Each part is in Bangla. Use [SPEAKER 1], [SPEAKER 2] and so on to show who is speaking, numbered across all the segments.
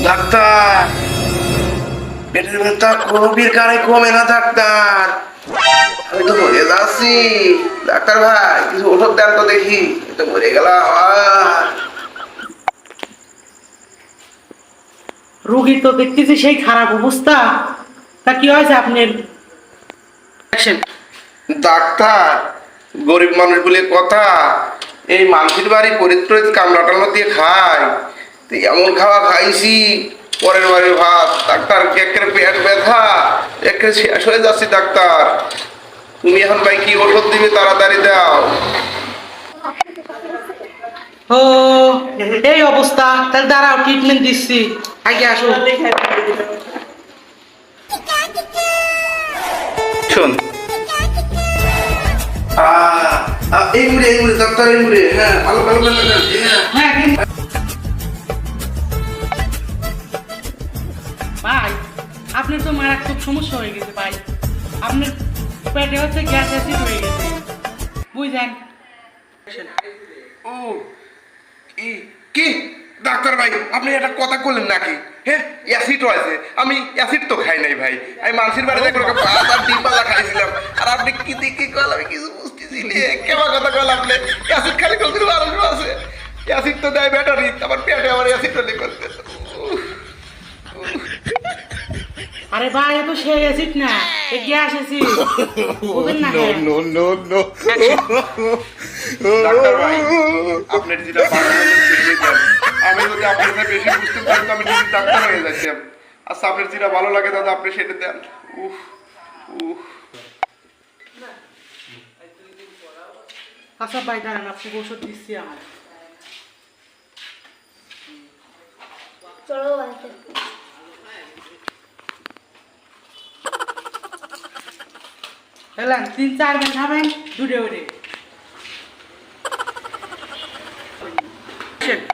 [SPEAKER 1] ডাক্তার, পেটের ব্যথা কোনোবির কারে কমে না ডাক্তার। আমি তো মরে যাচ্ছি ডাক্তার ভাই, কিছু ওষুধ দেন তো দেখি। আমি তো মরে গেলাম।
[SPEAKER 2] রোগীর তো দেখতেছি সেই খারাপ অবস্থা। তা কি হয়েছে আপনার?
[SPEAKER 1] ডাক্তার, গরিব মানুষ বলে কথা, এই মানুষের বাড়ি পরিত্রিত কামলা টামলা দিয়ে খায়। তো এমন খাওয়া খাইছি, পরের বাড়ির ভাত। ডাক্তার, একের পেট ব্যথা, একের শেষ হয়ে যাচ্ছি ডাক্তার। তুমি এখন ভাই কি ওষুধ দিবে তাড়াতাড়ি দাও।
[SPEAKER 2] ও এই অবস্থা, তাহলে দাঁড়াও, ট্রিটমেন্ট দিচ্ছি। আগে আসো।
[SPEAKER 1] শোন, এই মুড়ে ডাক্তার, এই মুড়ে। হ্যাঁ, ভালো ভালো ভালো।
[SPEAKER 2] হ্যাঁ ভাই, আপনার তো মারাত্মক সমস্যা হয়ে গেছে ভাই। আপনার পেটে হচ্ছে গ্যাস অ্যাসিড হয়ে গেছে, বুঝলেন?
[SPEAKER 1] ও কি ডাক্তার ভাই, আপনি একটা কথা বললেন নাকি? হ্যাঁ, অ্যাসিড হয়েছে। আমি অ্যাসিড তো খাই নাই ভাই। আমি মানুষের বাড়িতে ভাত আর ডিম ভাজা খাইছিলাম। আর আপনি কি দেখি কল, আমি কিছু বুঝতেছি না। কেমন কথা কল আপনি? অ্যাসিড খালি কোন আরো আছে? অ্যাসিড তো দেয় ব্যাটারি, আমার পেটে আমার অ্যাসিড হলে করতে।
[SPEAKER 2] আরে ভাই, এ তো সেই অ্যাসিড না, এ গ্যাস অ্যাসিড, বুঝেন না?
[SPEAKER 1] ডাক্তার ভাই, আপনার যেটা ভালো লাগে সেটাই দেন। আমি যদি আপনার কাছে বেশি বুঝতে পারতাম, আমি যদি ডাক্তার হয়ে যাইতাম। আচ্ছা, আপনার যেটা ভালো লাগে দাদা, আপনি সেটা দেন। উফ উফ।
[SPEAKER 2] আচ্ছা ভাই, দাঁড়ান, আপনাকে ওষুধ দিচ্ছি আমার।
[SPEAKER 3] চলো বাড়িতে।
[SPEAKER 2] এলেন 3-4 দিন খাবেন, দুটো করে।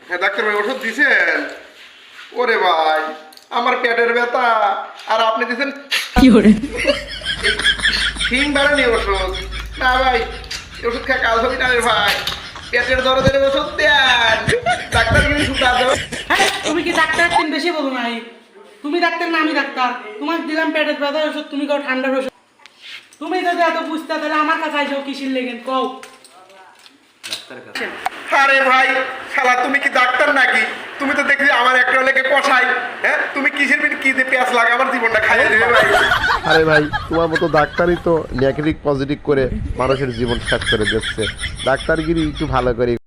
[SPEAKER 1] হ্যাঁ ডাক্তার ভাই, ওষুধ দিছেন? ওরে ভাই, আমার পেটের ব্যথা, আর আপনি দিছেন
[SPEAKER 2] কি করে
[SPEAKER 1] ফিং বাড়ানি ওষুধ। না ভাই, ওষুধ খেয়ে কাজ হবে না রে ভাই। পেটের দরদের ওষুধ দেন। ডাক্তার কিন্তু শুকা দেবে।
[SPEAKER 2] হ্যাঁ, তুমি কি ডাক্তার একদিন বেশি বলো নাই? তুমি ডাক্তার না আমি ডাক্তার? তোমার দিলাম পেটের ব্যথার ওষুধ, তুমি কও ঠান্ডার ওষুধ। তুমি যদি এত বুঝতে, তাহলে আমার কাছে আইসো কিসির লেগেন কও।
[SPEAKER 1] আরে ভাই শালা, তুমি কি ডাক্তার নাকি? তুমি তো দেখি আমার একটা লেগে কষাই। হ্যাঁ, তুমি কিসের কি দিয়ে পেঁয়াজ লাগে আমার জীবনটা খাইয়ে দেবে ভাই।
[SPEAKER 4] আরে ভাই, তোমার মতো ডাক্তারই তো নেগেটিভ পজিটিভ করে মানুষের জীবন শেষ করে দিচ্ছে। ডাক্তারগিরি একটু ভালো করে